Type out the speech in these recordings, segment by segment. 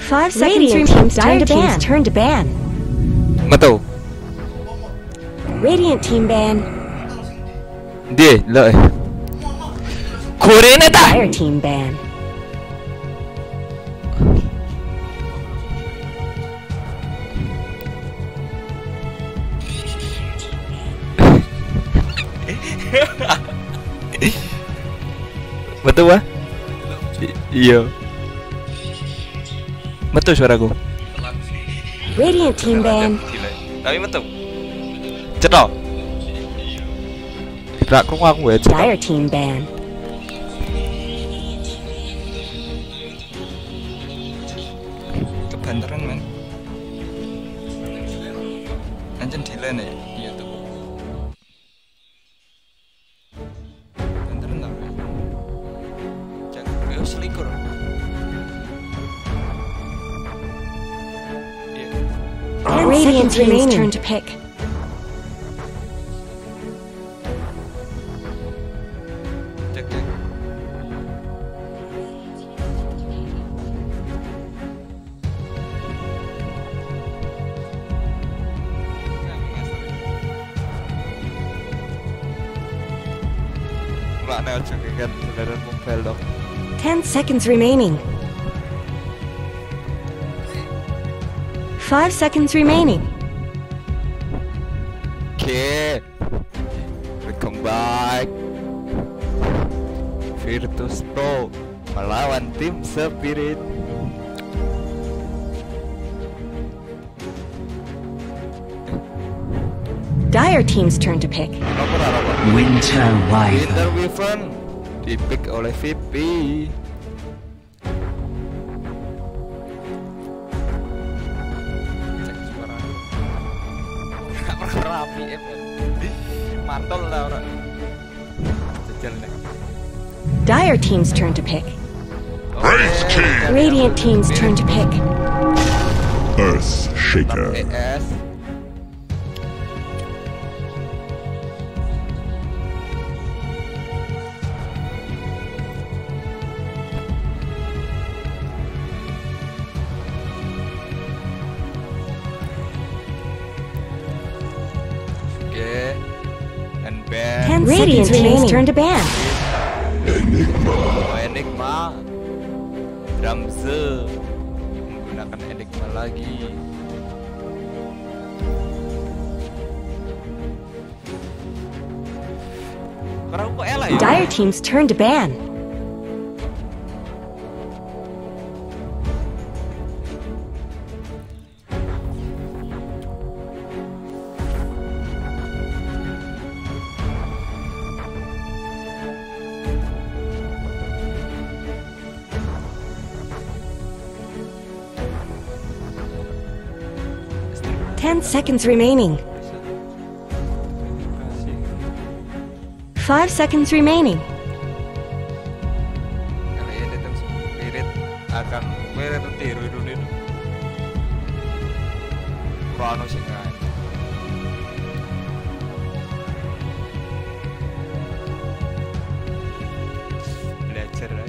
5 seconds remaining. Dire team's turn to ban. Betul. Radiant team ban. Dia lợi. Korea ta. Dire team ban. Betul wah? Iya. Betul suaraku. Radiant team ban. Tapi betul. Cetok. Tidak krungu aku ya. Dire team ban. Kebanteran men. Anjen delay nih YouTube. Banteran tau. Jangan gue selikur. Radiant team's turn to pick. Cek cek. Mana juga kan beneran mobile dong. 10 seconds remaining. 5 seconds remaining. Okay, welcome back. Virtus.Pro melawan tim Spirit. Dire team's turn to pick. Winter Winter Wyvern. Wyvern dipick oleh VP. Cek suara. Gak pernah rapi mantul lah orang. Jajal nih. Dire team's turn to pick. Praise King. Radiant team's turn to pick. Earth Shaker. CIS. And ban. 10 Radiant team's turn to ban. Enigma. Dramze menggunakan Enigma lagi. Karena kok Ella ya? Dire team's turn to ban. Ten seconds remaining. 5 seconds remaining. Kali ini tim Spirit akan tiru dulu. Kurang sih kan. Belajar ya.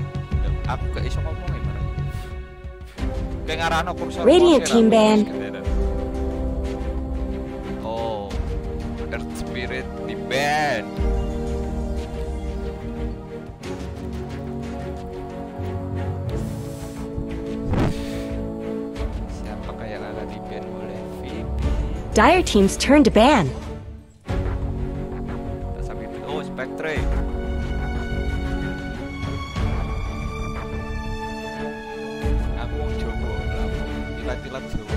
Aku gak iso ngomong gimana. Kayak ngarano kursus. Radiant team ban. Oh, Earth Spirit di ban. Siapakah yang akan di ban oleh VP? Dire team's turn to ban. Oh, Spectre. Aku mau coba ilat-ilat coba.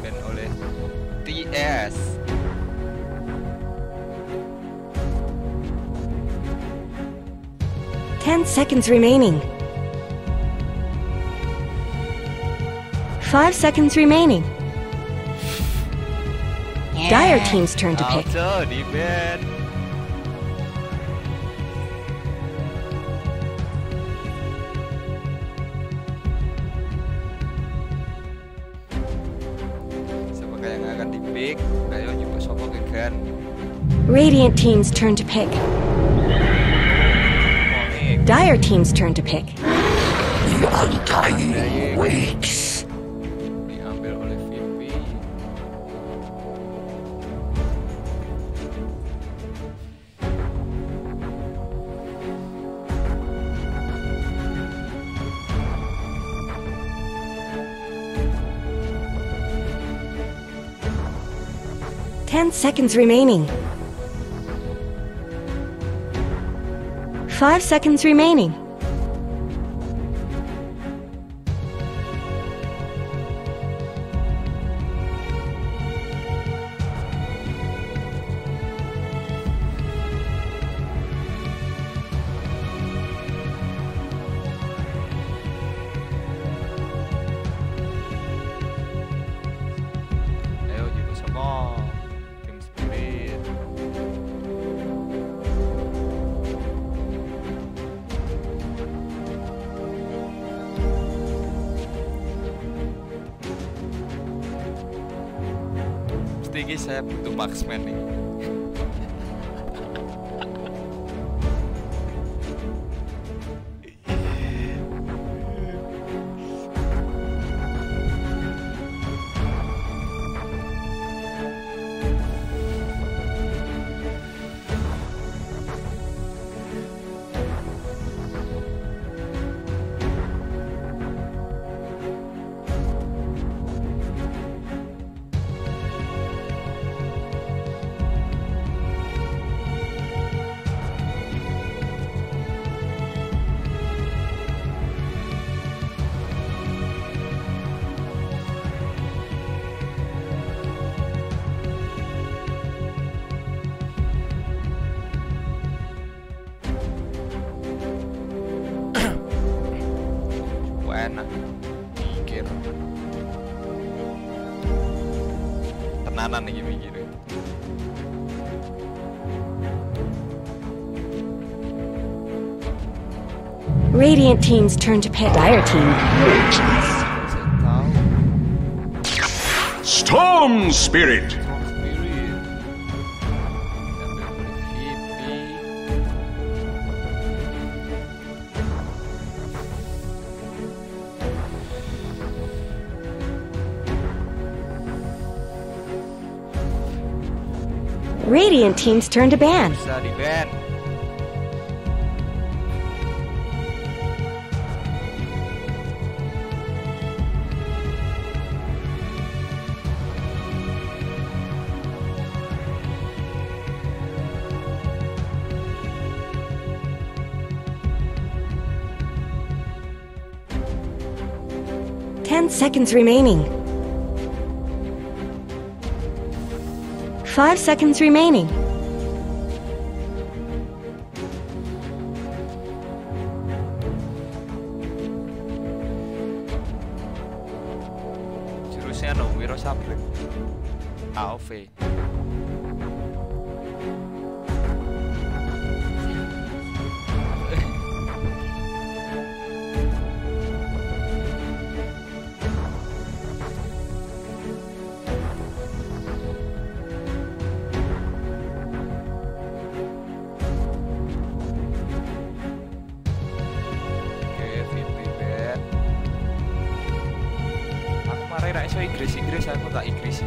Ban oleh CIS. Ten seconds remaining. 5 seconds remaining. Dire team's turn to pick. Auto di ban. Siapakah yang akan di pick? Ayo juga sokok kan. Radiant team's turn to pick. Dire team's turn to pick. The undying waits. Diambil oleh VP. Ten seconds remaining. 5 seconds remaining. Ayo juga sama tim spirit. Mesti saya butuh marksman nih. Enak mikir tenanan nih mikir. Radiant team's turn to pick. Dire team. Saya tahu Storm Spirit. Strong Spirit diambil oleh VP. Radiant team's turn to ban. Bisa di ban. Ten seconds remaining. 5 seconds remaining. Jurusnya no Wiro Sabrik AOV. Rak iso Inggris aku tak Inggris.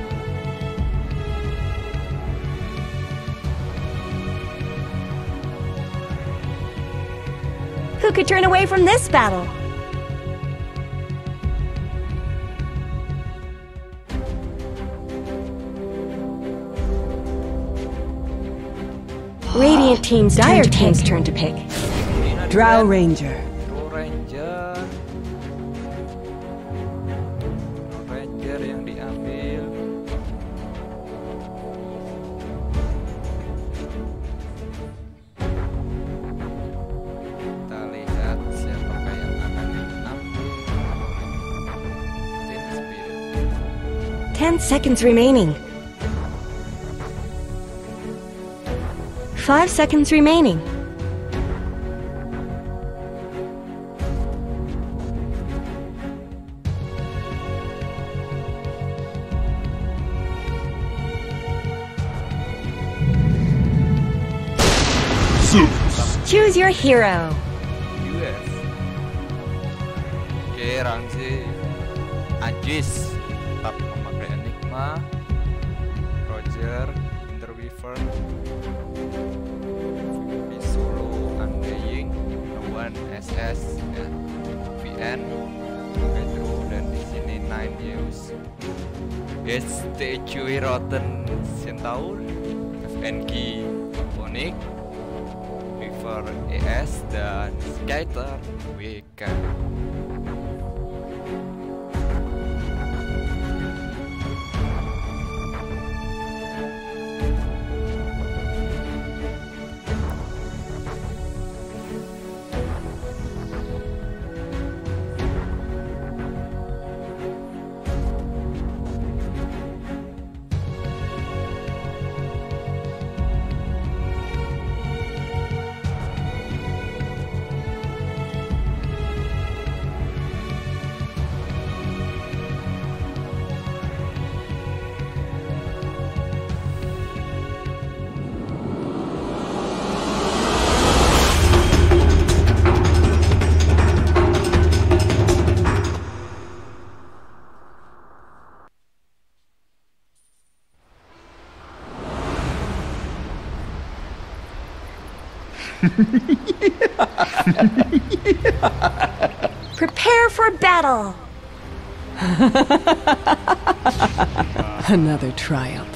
Who could turn away from this battle? Radiant team's Dire team's turn to pick. Drow Ranger. Ranger yang diambil. Kita lihat siapakah yang akan diambil. Tim Spirit. 10 seconds remaining. 5 seconds remaining. Zeus. Choose your hero. US. Oke, Rangzi Anjis tetap memakai Enigma. Roger Interweaver Solo Undying One SS ya. VN Pedro dan di sini 9 News STQI Rotten Centaur FNG Onyx River ES dan Skater WK. Prepare for battle! Another triumph.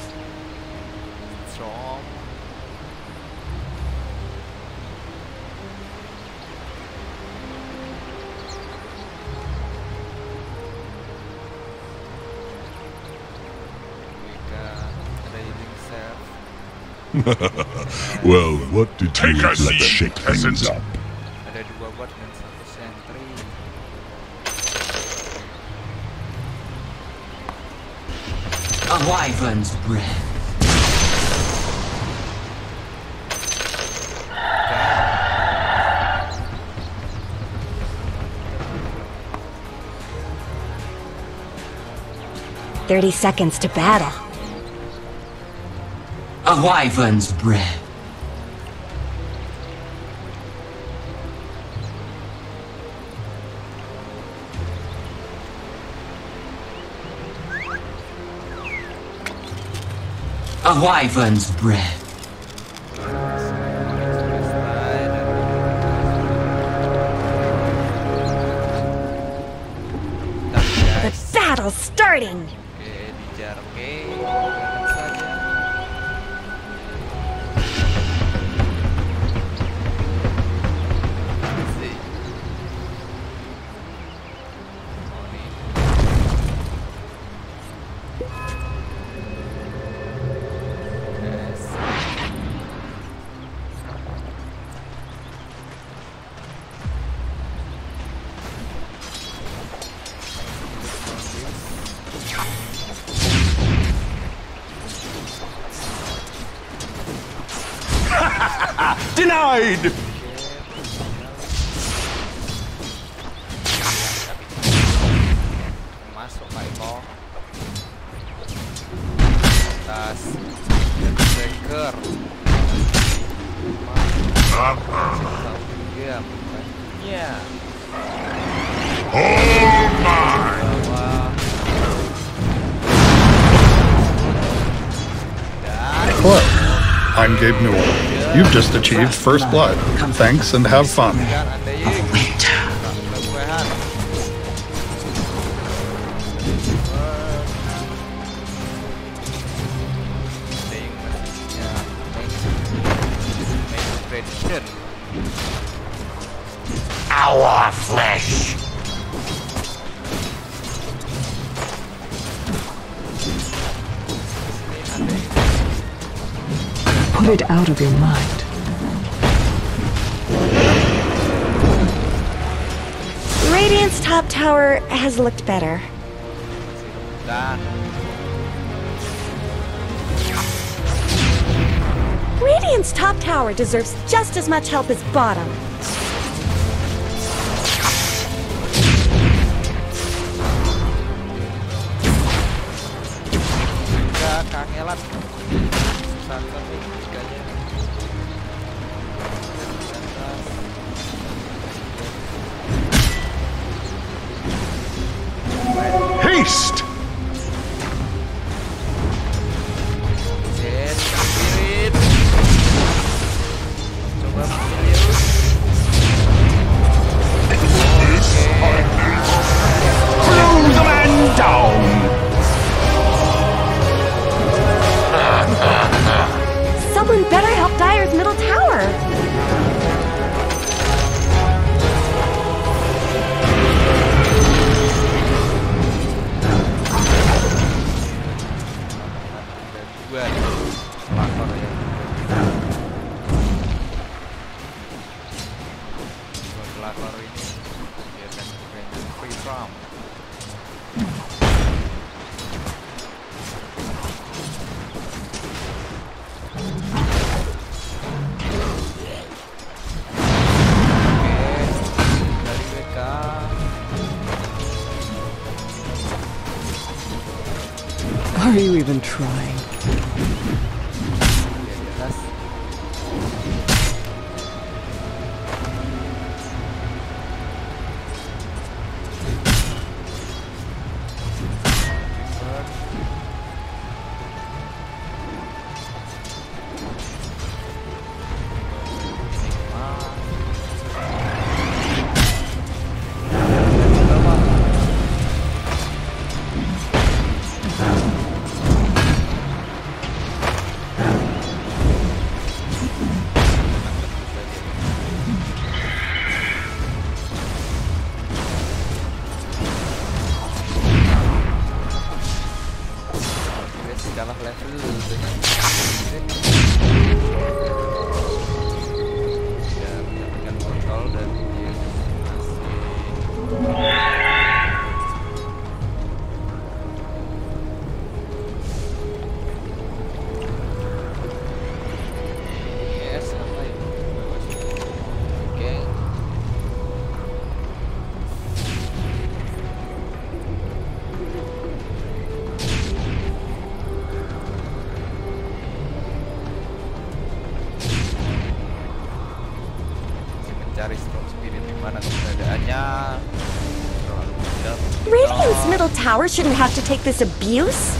Strong. WK Railing Self. Well, what did you Take a let's seat, shake things peasant. up? Ada 2 bot dan 1 sentry. A wyvern's breath. 30 seconds to battle. A wyvern's breath. A wyvern's breath. The battle's starting! Oke, dijar. Oke, gunakan saja. Asik. Oh, nih. Yes. Denied! Masuk Pak Eko. Tas Breaker. Iya, bukannya. Bawah. Hello, I'm Gabe Newell. You've just achieved First Blood. Thanks and have fun. Our flesh. Put it out of your mind. Radiant's top tower has looked better. Dan Radiant's top tower deserves just as much help as bottom. juga kangelan. Santan nih tiganya. Trump. Are you even trying? Kalah level dengan ya mendapatkan kontrol dan dia masih yes apa ya oke. Cari strong spirit di mana keberadaannya. Radiant's middle tower shouldn't have to take this abuse.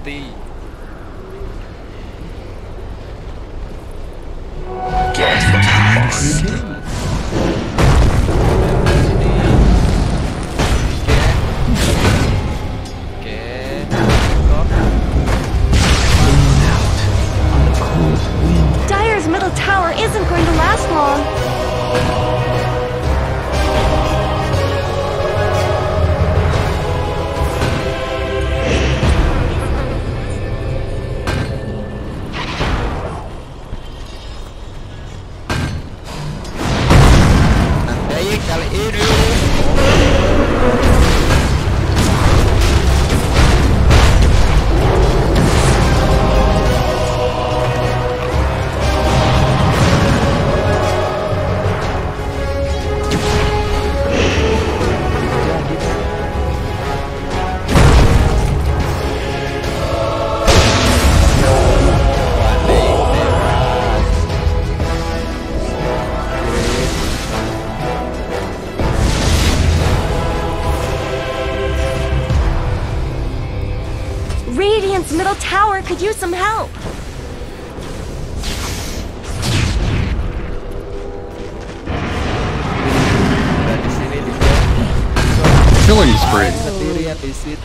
BO3. Dire's middle tower isn't going to last long. Nanti kali ini Radiant's middle tower could use some help. Killing spree. sendirian di situ.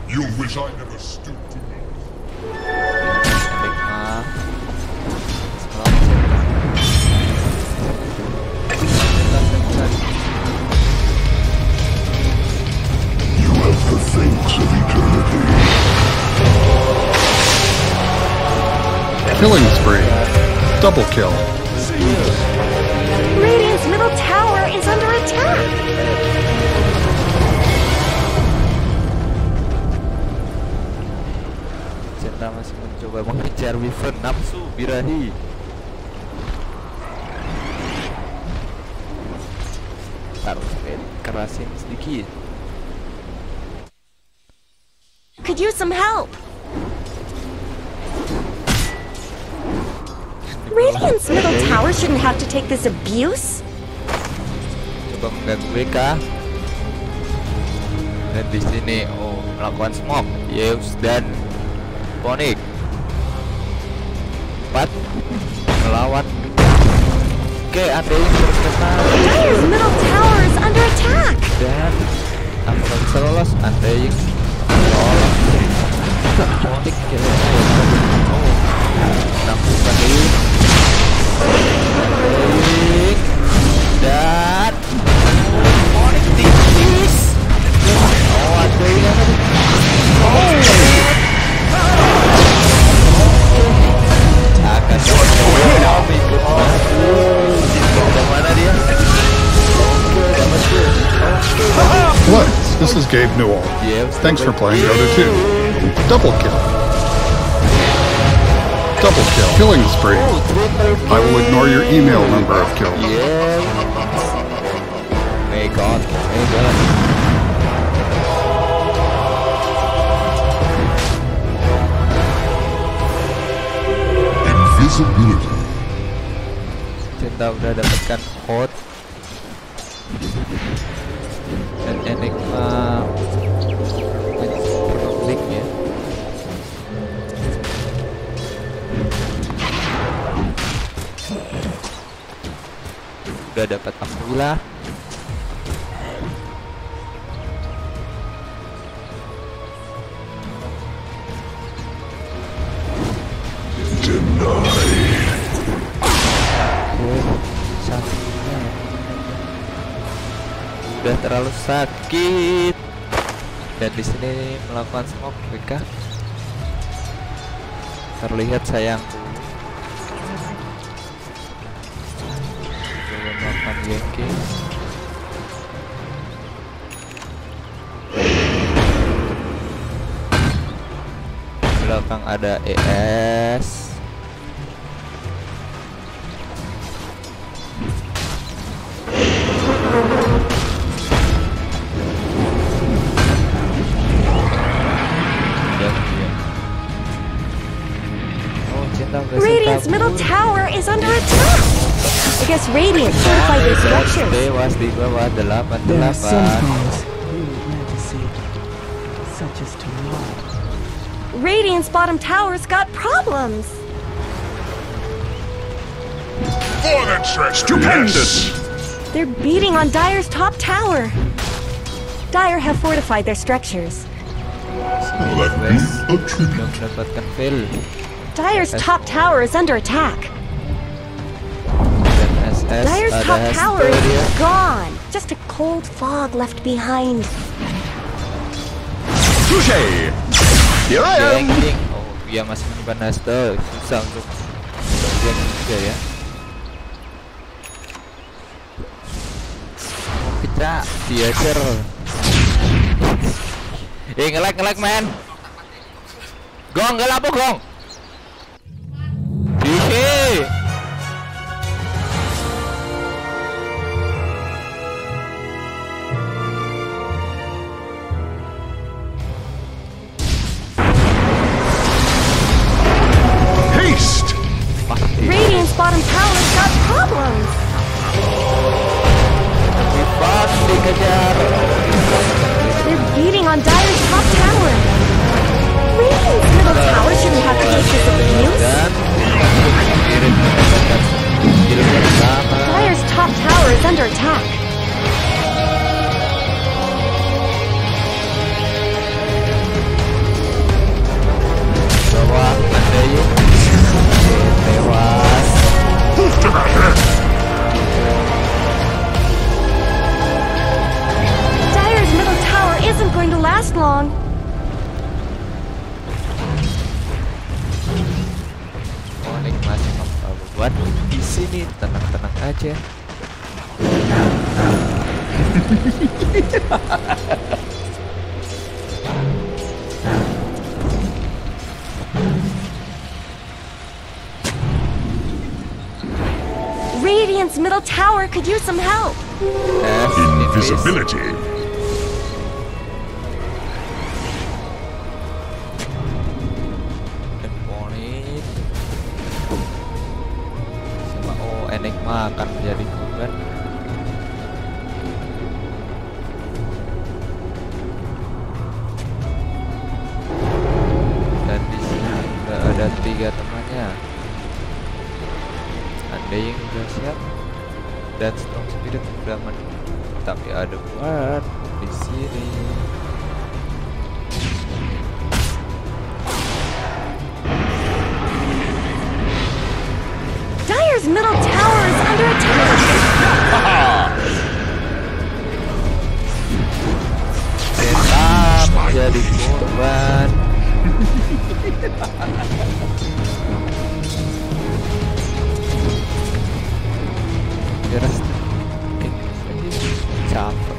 You wish I never stooped to me. You have the thanks of eternity. Killing spree. Double kill. Radiant's middle tower is under attack. Jenna masih mencoba mengejar Wyvern nafsu birahi. Harus kerasin sedikit. Could use some help. Radiant's middle tower shouldn't have to take this abuse. Coba mengganggu BK. Dan di sini melakukan smoke, Yeus dan Ponik. 4 melawan. Oke, Andai terkena. Dire's middle tower is under attack. Dan tanpa bisa lolos, Andai lolos. Ponik langsung dulu. Dan Ponik tipis. Andai Gabe Newell. Thanks for playing Dota 2. Double kill. Double kill. Killing spree. I will ignore your email number of kills. May God. Invisibility. Kita udah dapatkan hot dan enigma konfliknya. Udah dapat alhamdulillah. Udah terlalu sakit. Dan di sini melakukan smoke mereka. Terlihat sayangku. Coba melakukan yanking. Belakang ada ES. Radiant's middle tower is under attack. I guess Radiant fortified their structures. Dewas di bawah 88. There are some things we would never see, such as tomorrow. Radiant's bottom tower's got problems. For the treasure. Stupendous. They're beating on Dire's top tower. Dire have fortified their structures. Let me attribute. Belum mendapatkan fail. Dire's top tower is under attack. Dan SS Dire's ada top tower Hysteria. is gone. Just a cold fog left behind. Touché. Here I am. Yanking. Oh, dia masih menyimpan Hasta. Susah untuk bagian juga ya. Kita biaser. Nge-lag man. Gong, gak lapo gong. Dike. Haste. Radiant's bottom tower's got problems. Cepat dikejar. They're beating on Dire's top tower. Radiant's middle tower shouldn't have to take this abuse. Dan kirim mendapatkan kill pertama. Dire's top tower is under attack. Bawah ada yuk. Tewas. Dire's middle tower isn't going to last long. Monik masih membuat di sini tenang-tenang aja. Radiant's middle tower could use some help. Invisibility. Dan Monik sama Enigma akan menjadi korban. Dan di sini sudah ada 3 temannya. Andai yang sudah siap dan Strong Spirit sudah tapi ada buat di sini. Dire's middle tower is under attack. Tetap menjadi korban. Jelas capek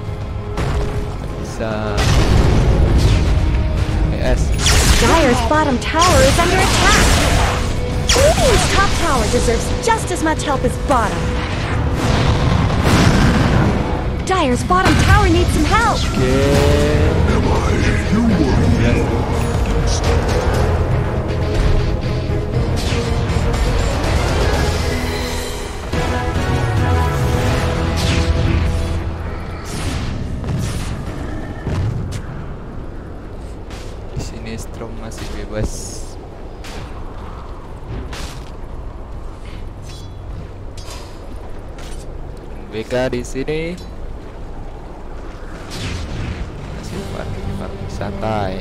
bisa Dire's bottom tower is under attack. Radiant's top tower deserves just as much help as bottom. Dire's bottom tower needs some help. Di sini Strom masih bebas. BK di sini masih parkir santai.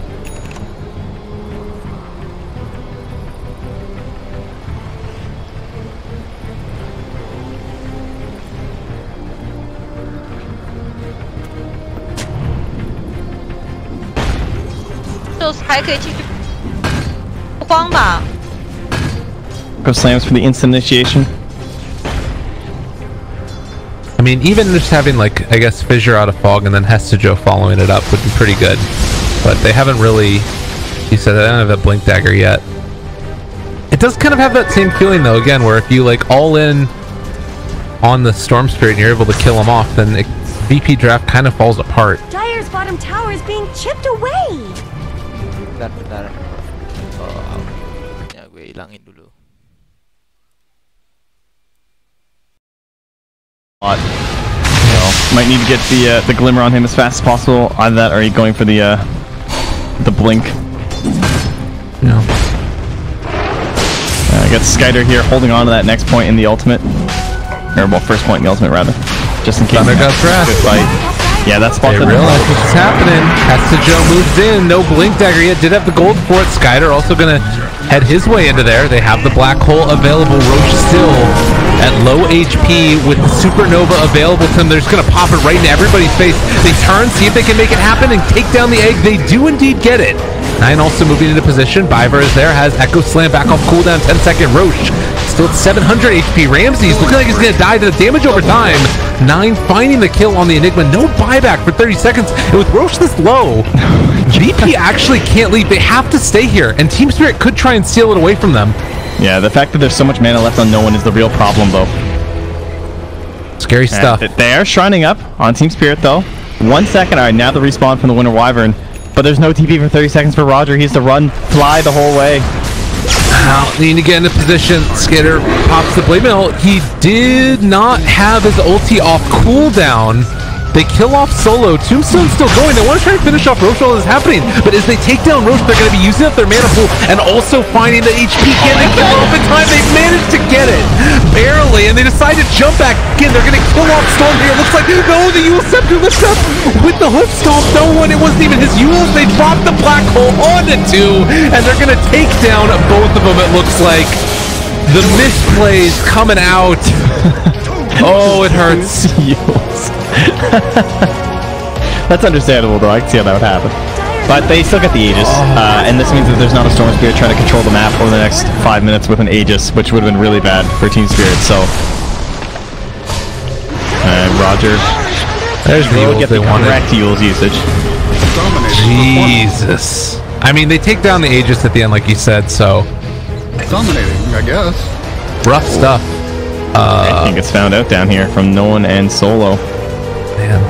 Go slams for the instant initiation. I mean, even just having, like, I guess, Fissure out of Fog and then Hestejo following it up would be pretty good. But they haven't really... You said they don't have a Blink Dagger yet. It does kind of have that same feeling, though, again, where if you, like, all in on the Storm Spirit and you're able to kill them off, then VP draft kind of falls apart. Dire's bottom tower is being chipped away. Bentar. Oh, ya gue hilangin dulu. Might need to get the glimmer on him as fast as possible. Either that, or are you going for the blink? No. I got Skyder here holding on to that next point in the ultimate, or well, first point in the ultimate rather, just in case. Thunder Gust Wrath. Good fight. Yeah, that's spot. They realize what's happening. Hestejo moves in. No Blink Dagger yet. Did have the gold for it. Skyder also gonna head his way into there. They have the black hole available. Roche still at low HP with the Supernova available to them. They're just gonna pop it right into everybody's face. They turn, see if they can make it happen, and take down the egg. They do indeed get it. Nine also moving into position. Biver is there. Has Echo Slam back off cooldown. 10-second Roche. Still at 700 HP. Ramsey's looking like he's gonna die to the damage over time. Nine finding the kill on the Enigma. No buyback for 30 seconds. And with Roche this low, VP actually can't leave. They have to stay here. And Team Spirit could try and steal it away from them. Yeah, the fact that there's so much mana left on no one is the real problem, though. Scary stuff. They are shrining up on Team Spirit, though. 1 second. All right, now the respawn from the Winter Wyvern. But there's no TP for 30 seconds for Roger. He has to run, fly the whole way. Now, needing to get into position. Skitter pops the Blade Mail. He did not have his ulti off cooldown. They kill off Solo. Tombstone's still going. They want to try and finish off Roche while this is happening. But as they take down Roche, they're going to be using up their mana pool and also finding the HP. Can they kill off in time? They've managed to get it. Barely. And they decide to jump back again. They're going to kill off Storm here. It looks like, no, the Yule Scepter lifts up with the hoof stomp. No one. It wasn't even his Yules. They dropped the black hole onto two. And they're going to take down both of them, it looks like. The misplays coming out. Oh, it hurts. That's understandable, though. I can see how that would happen. But they still get the Aegis, and this means that there's not a Storm Spirit trying to control the map over the next 5 minutes with an Aegis, which would have been really bad for Team Spirit. So, Roger, there's the Yules get the correct Yules usage. Jesus. I mean, they take down the Aegis at the end, like you said. So, Dominating, I guess. rough stuff. I think it's found out down here from Nolan and Solo. Man,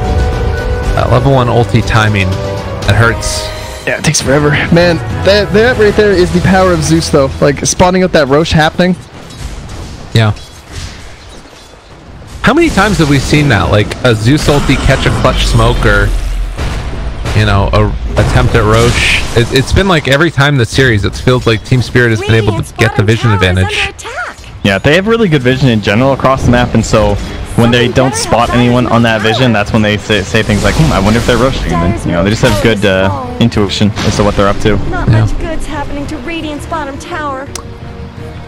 that level 1 ulti timing, that hurts. Yeah, it takes forever. Man, that right there is the power of Zeus, though. Like, spawning out that Roche happening. Yeah. How many times have we seen that? Like, a Zeus ulti catch a clutch smoke or, you know, a attempt at Roche. It's been like every time this series, it feels like Team Spirit has been able to get the vision advantage. Yeah, they have really good vision in general across the map, and so when they don't spot anyone on that vision, that's when they say things like, I wonder if they're rushing, and then, you know, they just have good intuition as to what they're up to. Not much good's happening to Radiant's bottom tower.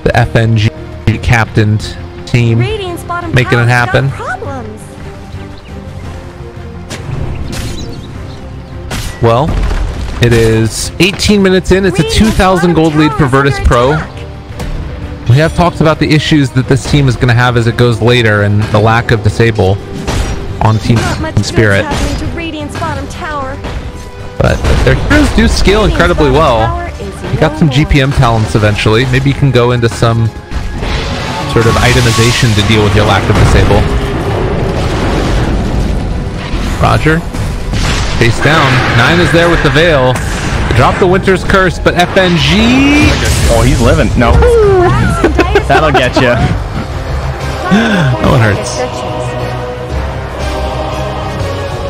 The FNG captained team Radiant's bottom making it happen. Problems. Well, it is 18 minutes in. It's a 2,000 gold lead for Virtus.Pro. We have talked about the issues that this team is going to have as it goes later and the lack of disable on Team Spirit. But their heroes do scale incredibly well. got some GPM talents eventually. Maybe you can go into some sort of itemization to deal with your lack of disable. Roger. Face down. 9 is there with the Veil. Drop the Winter's Curse, but FNG... Oh, he's living. No. That'll get you. That one hurts.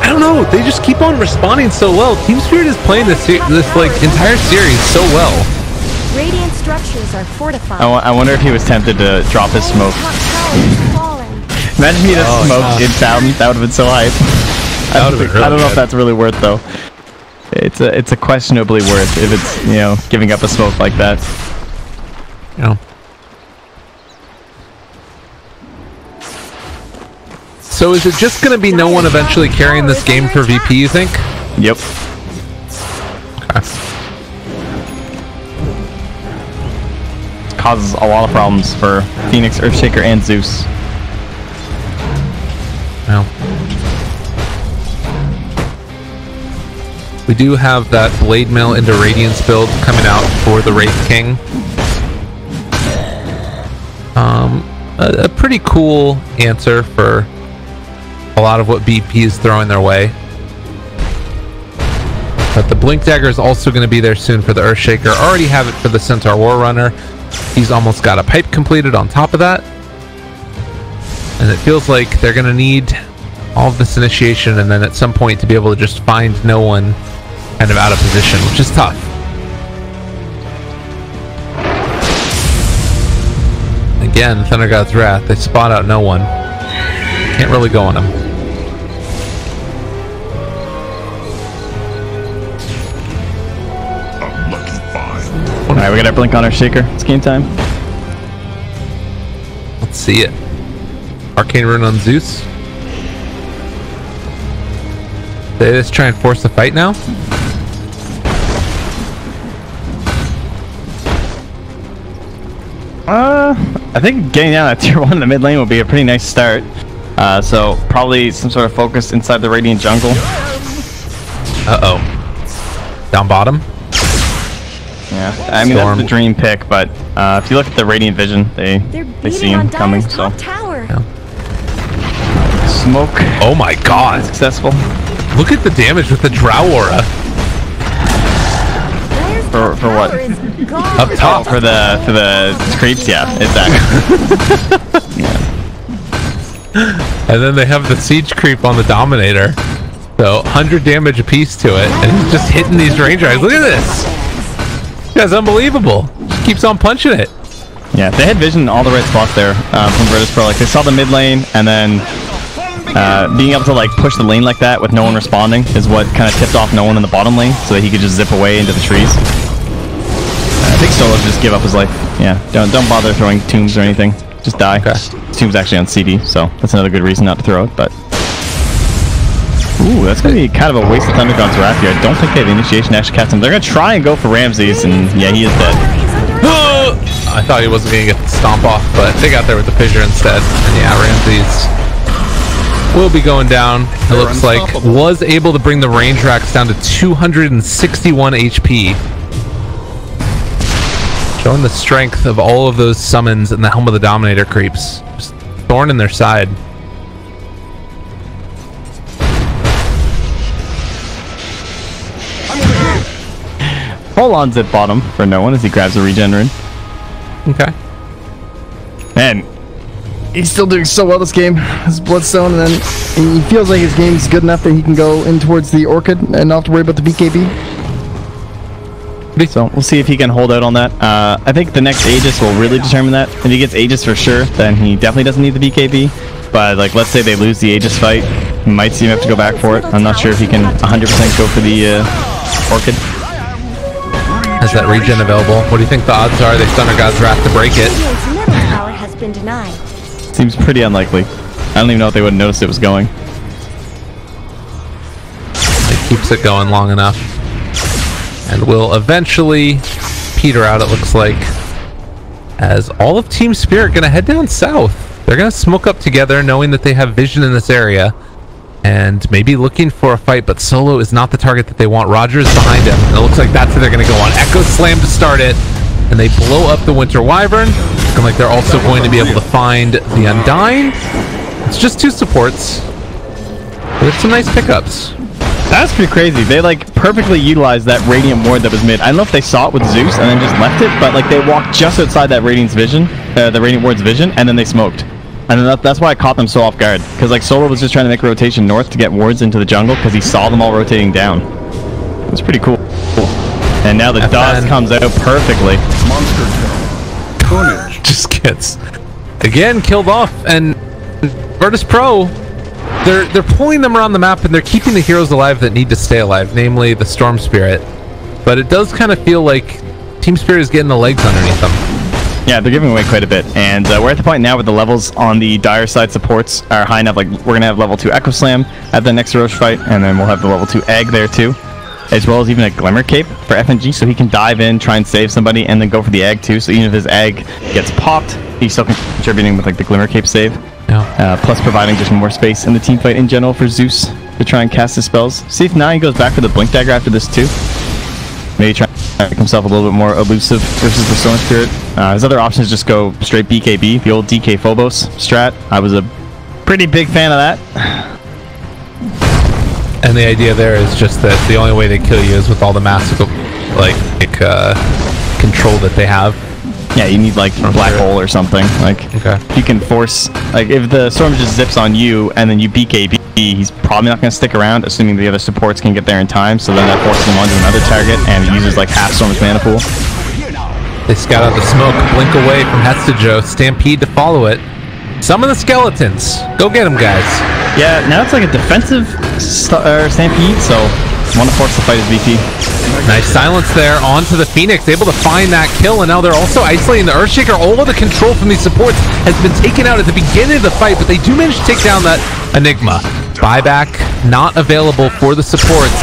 I don't know. They just keep on responding so well. Team Spirit is playing this like entire series so well. Radiant structures are fortified. I wonder if he was tempted to drop his smoke. Imagine he just smoked in sound. That would have been so hype. I don't know if that's really worth though. It's a questionably worth if it's, you know, giving up a smoke like that. Yeah. So is it just going to be no one eventually carrying this game for VP, you think? Yep. Okay. Causes a lot of problems for Phoenix, Earthshaker, and Zeus. Well. We do have that Blade Mail into Radiance build coming out for the Wraith King. A pretty cool answer for a lot of what BP is throwing their way. But the Blink Dagger is also going to be there soon for the Earthshaker. Already have it for the Centaur War Runner. He's almost got a pipe completed on top of that. And it feels like they're going to need all of this initiation and then at some point to be able to just find no one kind of out of position, which is tough. Again, Thunder God's Wrath, they spot out no one. Can't really go on him. Alright, we got our blink on our shaker. It's game time. Let's see it. Arcane Rune on Zeus. They just try and force the fight now? I think getting down at tier 1 in the mid lane will be a pretty nice start. So probably some sort of focus inside the Radiant jungle. Uh-oh. Down bottom? Yeah, I mean that's the dream pick, but if you look at the Radiant Vision, they see him coming, so... Yeah. Smoke. Oh my god! Successful. Look at the damage with the Drow Aura. For what? Up top. Oh, for the creeps, yeah, exactly. And then they have the siege creep on the Dominator. So 100 damage a piece to it, and he's just hitting these range eyes. Look at this! This guy's unbelievable. Just keeps on punching it. Yeah, they had vision in all the right spots there from Virtus.Pro. Like they saw the mid lane, and then being able to like push the lane like that with no one responding is what kind of tipped off no one in the bottom lane, so that he could just zip away into the trees. I think Solo just give up his life. Yeah, don't bother throwing tombs or anything. Just die. Okay. Tomb's actually on CD, so that's another good reason not to throw it. But ooh, that's gonna be kind of a waste of Thunder God's Wrath here. I don't think they have initiation to actually catch him. They're gonna try and go for Ramses, and yeah, he is dead. I thought he wasn't gonna get the stomp off, but they got there with the fissure instead. And yeah, Ramses will be going down. It looks like was able to bring the range racks down to 261 HP. Showing the strength of all of those summons and the Helm of the Dominator creeps. Just thorn in their side. Hold on zip bottom for no one as he grabs a regen rune. Okay. Man, he's still doing so well this game. His Bloodstone, and then he feels like his game's good enough that he can go in towards the Orchid and not have to worry about the BKB. So we'll see if he can hold out on that. I think the next Aegis will really determine that. If he gets Aegis for sure, then he definitely doesn't need the BKB. But like, let's say they lose the Aegis fight, you might see him have to go back for it. I'm not sure if he can 100% go for the Orchid. Has that regen available? What do you think the odds are? They Thunder God's Wrath to break it. Power has been denied. Seems pretty unlikely. I don't even know if they would notice it was going. It keeps it going long enough. And will eventually peter out, it looks like, as all of Team Spirit going to head down south. They're going to smoke up together, knowing that they have vision in this area. and maybe looking for a fight, but Solo is not the target that they want. Roger is behind him, and it looks like that's who they're going to go on. Echo Slam to start it, and they blow up the Winter Wyvern. Looking like they're also going to be able to find the Undying. It's just 2 supports. There's some nice pickups. That's pretty crazy. They like perfectly utilized that Radiant ward that was mid. I don't know if they saw it with Zeus and then just left it, but like they walked just outside that Radiant's vision, the Radiant ward's vision, and then they smoked. And then that's why I caught them so off guard. Because like Solo was just trying to make a rotation north to get wards into the jungle because he saw them all rotating down. It was pretty cool. And now the dust comes out perfectly. Monster Just gets again killed off, and Virtus.Pro, they're pulling them around the map and they're keeping the heroes alive that need to stay alive, namely the Storm Spirit. But it does kind of feel like Team Spirit is getting the legs underneath them. Yeah, they're giving away quite a bit, and we're at the point now where the levels on the dire side supports are high enough. Like we're gonna have level 2 Echo Slam at the next Roche fight, and then we'll have the level 2 Egg there too, as well as even a Glimmer Cape for FNG, so he can dive in, try and save somebody, and then go for the Egg too. So even if his Egg gets popped, he's still contributing with like the Glimmer Cape save. Yeah. Plus providing just more space in the team fight in general for Zeus to try and cast his spells. See if now he goes back for the Blink Dagger after this too. Maybe try to make himself a little bit more elusive versus the Storm Spirit. His other options just go straight BKB, the old DK Phobos strat. I was a pretty big fan of that. And the idea there is just that the only way they kill you is with all the massive control that they have. Yeah, you need like Black Hole or something. Like, you can force, like if the Storm just zips on you and then you BKB, he's probably not going to stick around, assuming the other supports can get there in time. So then that forces him onto another target, and it uses like half Storm's mana pool. They scout out the smoke, blink away from Hestajo, Stampede to follow it. Some of the skeletons, go get them, guys. Yeah, now it's like a defensive Stampede, so want to force the fight as VP. Nice silence there onto the Phoenix, able to find that kill, and now they're also isolating the Earthshaker. All of the control from these supports has been taken out at the beginning of the fight, but they do manage to take down that Enigma. Buyback not available for the supports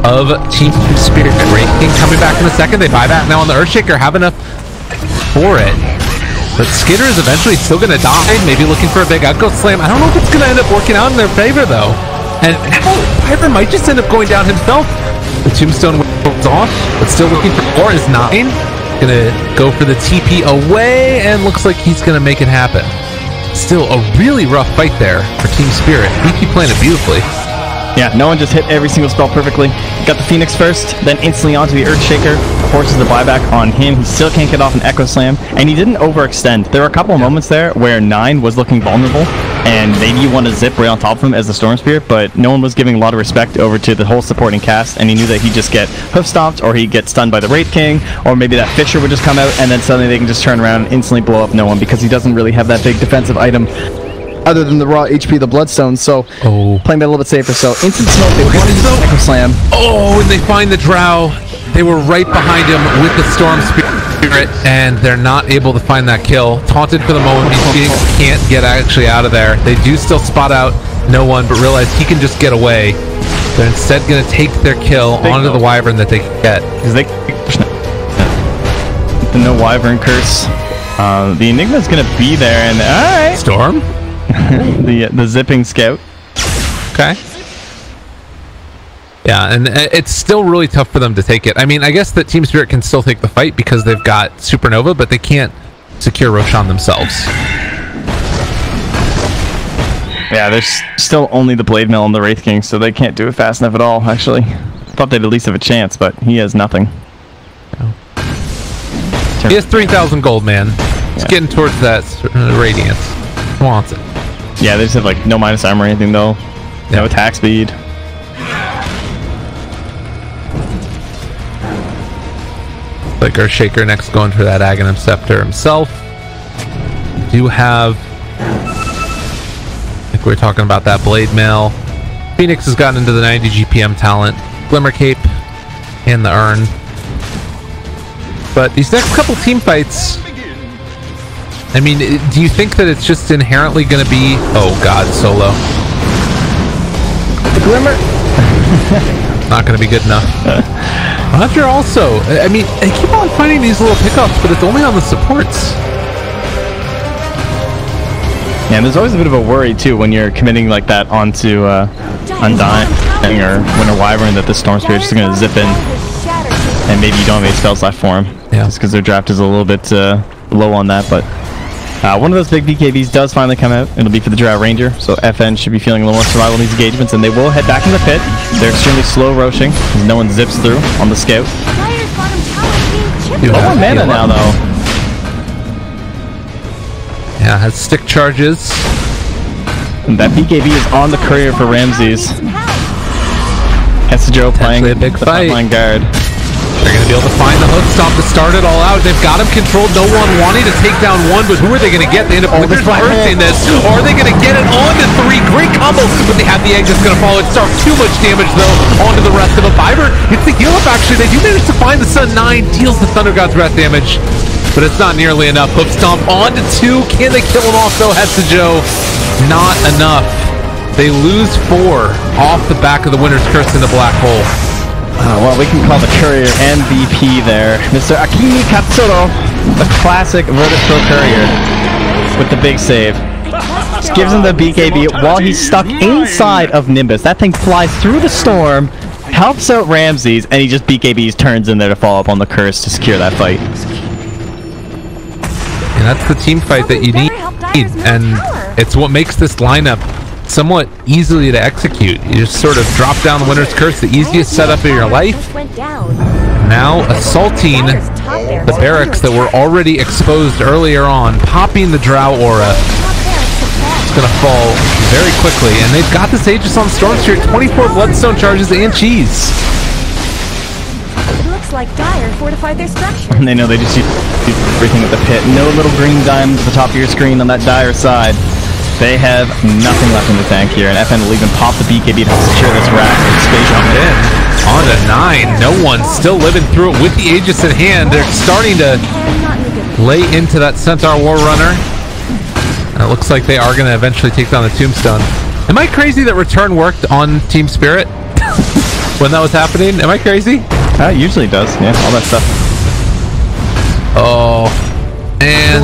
of Team Spirit. Great King coming back in a second. They buy back now on the Earthshaker, have enough for it. But Skitter is eventually still going to die, maybe looking for a big Echo Slam. I don't know if it's going to end up working out in their favor, though. And now Piper might just end up going down himself. The Tombstone was off, but still looking for more is 9. Gonna go for the TP away, and looks like he's gonna make it happen. Still a really rough fight there for Team Spirit. BP playing it beautifully. Yeah, no one just hit every single spell perfectly. Got the Phoenix first, then instantly onto the Earthshaker. Forces the buyback on him. He still can't get off an Echo Slam, and he didn't overextend. There were a couple of moments there where 9 was looking vulnerable, and maybe you want to zip right on top of him as the Storm Spirit, but no one was giving a lot of respect over to the whole supporting cast, and he knew that he'd just get hoof stomped, or he'd get stunned by the Wraith King, or maybe that Fisher would just come out, and then suddenly they can just turn around and instantly blow up no one, because he doesn't really have that big defensive item other than the raw HP, the Bloodstone, so playing that a little bit safer. So instant smoke, they want to use Echo Slam. Oh, and they find the Drow. They were right behind him with the Storm Spirit, and they're not able to find that kill. Taunted for the moment, Phoenix can't get actually out of there. They do still spot out no one, but realize he can just get away. They're instead going to take their kill onto the Wyvern that they can get. The no Wyvern curse. The Enigma's going to be there, and alright. Storm? the zipping scout. Okay. Yeah, and it's still really tough for them to take it. I mean, I guess that Team Spirit can still take the fight because they've got Supernova, but they can't secure Roshan themselves. Yeah, there's still only the Blade Mill and the Wraith King, so they can't do it fast enough at all, actually. Thought they'd at least have a chance, but he has nothing. He has 3,000 gold, man. He's getting towards that Radiance. Wants it. Yeah, they just have like no minus armor or anything, though. No attack speed. Like Earthshaker next going for that Aghanim Scepter himself. Do have, like we were talking about, that Blade Mail. Phoenix has gotten into the 90 GPM talent, Glimmer Cape, and the Urn. But these next couple team fights, I mean, do you think that it's just inherently going to be, oh god, Solo? The Glimmer? Not going to be good enough. Roger also, I mean, I keep on finding these little pickups, but it's only on the supports. Yeah, and there's always a bit of a worry too when you're committing like that onto Undying or Winter Wyvern that the Storm Spirit's just gonna zip in, and maybe you don't have any spells left for him. Yeah. Just because their draft is a little bit low on that, but one of those big BKBs does finally come out. It'll be for the Drow Ranger, so FN should be feeling a little more survival in these engagements, and they will head back in the pit. They're extremely slow roaching, because no one zips through on the scout. Low on mana now, though. Yeah, has stick charges. And that BKB is on the courier for Ramses. Joe playing a big the fight. frontline guard. They're going to be able to find the hook stomp to start it all out. They've got him controlled. No one wanting to take down one, but who are they going to get? They end up reversing this. Or are they going to get it on to 3? Great combo, but they have the egg that's going to follow. It starts too much damage, though, onto the rest of them. Fiber gets the heal up, actually. They do manage to find the Sun 9, deals the Thunder God's Breath damage, but it's not nearly enough. Hook stomp on to 2. Can they kill him off, though? Joe, not enough. They lose 4 off the back of the Winter's Curse in the black hole. Well, we can call the courier MVP there. Mr. Akimi Katsuro, the classic Virtus.Pro courier with the big save. Just gives him the BKB while he's stuck inside of Nimbus. That thing flies through the storm, helps out Ramses, and he just BKBs, turns in there to follow up on the curse to secure that fight. And that's the team fight that you need, and it's what makes this lineup somewhat easily to execute. You just sort of drop down the Winter's Curse, the easiest setup of your life. Now assaulting the barracks that were already exposed earlier on, popping the Drow aura. It's going to fall very quickly, and they've got this Aegis on Storm Spirit, 24 Bloodstone charges and cheese. Looks like Dire fortified their structure. And they know they just use everything at the pit. No little green diamonds at the top of your screen on that Dire side. They have nothing left in the tank here, and FN will even pop the BKB to secure this rack and space on it in. On to 9. No one still living through it with the Aegis in hand. They're starting to lay into that Centaur War Runner. And it looks like they are going to eventually take down the Tombstone. Am I crazy that Return worked on Team Spirit when that was happening? Am I crazy? It usually does, yeah, all that stuff. Oh, and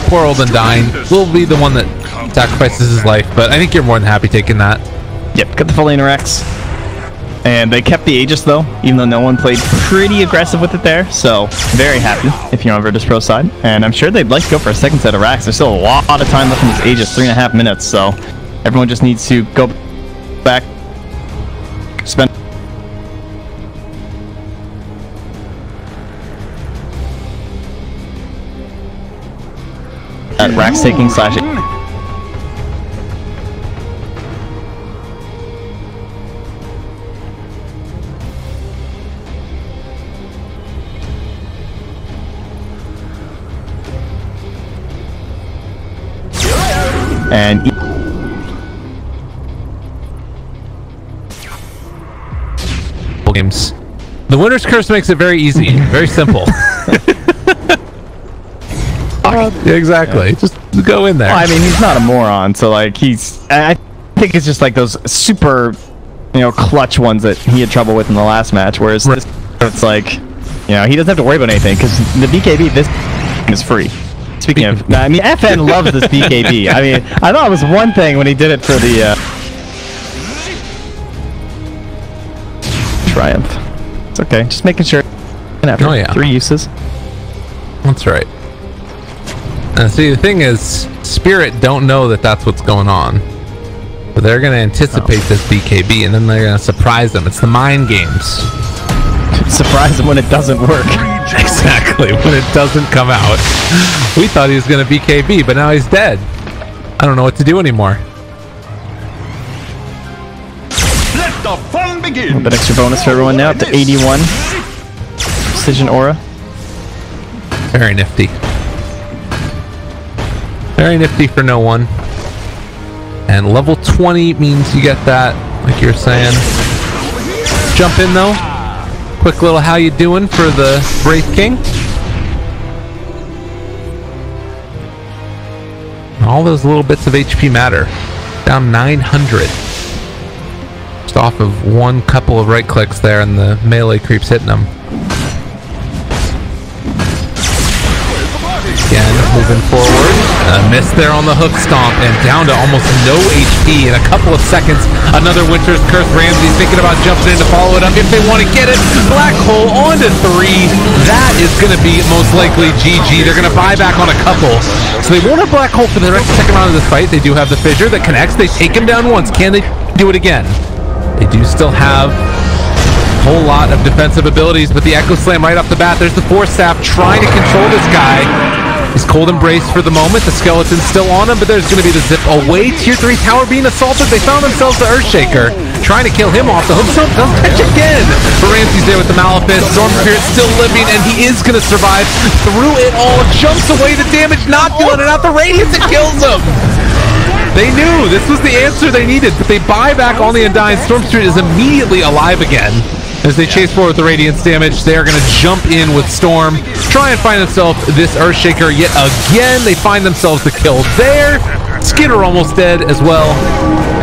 poor old Undying will be the one that sacrifices his life, but I think you're more than happy taking that. Yep, got the full Interax. And they kept the Aegis though, even though no one played pretty aggressive with it there, so very happy if you're on Virtus.Pro side. And I'm sure they'd like to go for a second set of racks. There's still a lot of time left in this Aegis, 3.5 minutes, so everyone just needs to go back, spend at racks taking / and games. The Winter's Curse makes it very easy, very simple. Yeah, exactly. Yeah. Just go in there. Well, I mean, he's not a moron, so like I think it's just like those super, clutch ones that he had trouble with in the last match. Whereas this, it's like, he doesn't have to worry about anything because the BKB this is free. Speaking of, I mean, FN loves this BKB. I mean, I thought it was one thing when he did it for the Triumph. It's okay, just making sure. After 3 uses. That's right. And see, the thing is, Spirit don't know that that's what's going on. But they're going to anticipate this BKB, and then they're going to surprise them. It's the mind games. Surprise them when it doesn't work. Exactly, when it doesn't come out. We thought he was going to BKB, but now he's dead. I don't know what to do anymore. Let the fun begin. A little bit extra bonus for everyone now, up to 81. Precision Aura. Very nifty. Very nifty for no one. And level 20 means you get that, like you're saying. Jump in though. Quick little how you doing for the Wraith King. All those little bits of HP matter. Down 900. Just off of one couple of right clicks there and the melee creeps hitting them. Again, moving forward. Missed there on the hook stomp and down to almost no HP in a couple of seconds. Another Winter's Curse. Ramsey thinking about jumping in to follow it up if they want to get it. Black hole on to 3. That is going to be most likely GG. They're going to buy back on a couple. So they won't have Black hole for the second round of this fight. They do have the fissure that connects. They take him down once. Can they do it again? They do still have a whole lot of defensive abilities, but the Echo Slam right off the bat. There's the Force Staff trying to control this guy. He's cold embrace for the moment. The skeleton's still on him, but there's going to be the zip away. Tier 3 tower being assaulted. They found themselves the Earthshaker, trying to kill him off. The hook stomp does catch again. But Ramsey's there with the Malefice. Storm Spirit still living, and he is going to survive through it all. Jumps away. The damage not feeling it out. The Radiance, it kills him. They knew this was the answer they needed, but they buy back on the Undying. Storm Spirit is immediately alive again. As they chase forward with the Radiance damage, they are going to jump in with Storm, try and find themselves this Earthshaker yet again. They find themselves the kill there. Skidder almost dead as well.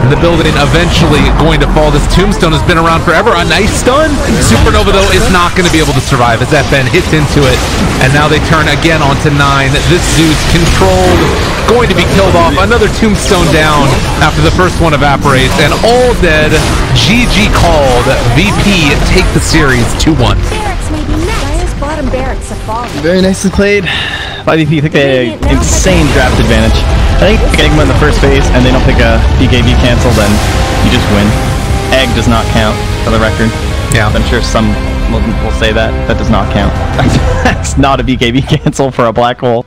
And the building eventually going to fall. This Tombstone has been around forever. A nice stun. Supernova, though, is not going to be able to survive as FN hits into it. And now they turn again onto 9. This Zeus controlled, going to be killed off. Another Tombstone down after the first one evaporates. And all dead. GG called. VP take the series 2-1. Barracks may be next. Dire's bottom barracks have fallen. Very nicely played by VP. I think they had an insane draft advantage. I think getting them in the first phase and they don't pick a BKB cancel, then you just win. Egg does not count, for the record. Yeah. I'm sure some will say that. That does not count. That's not a BKB cancel for a black hole.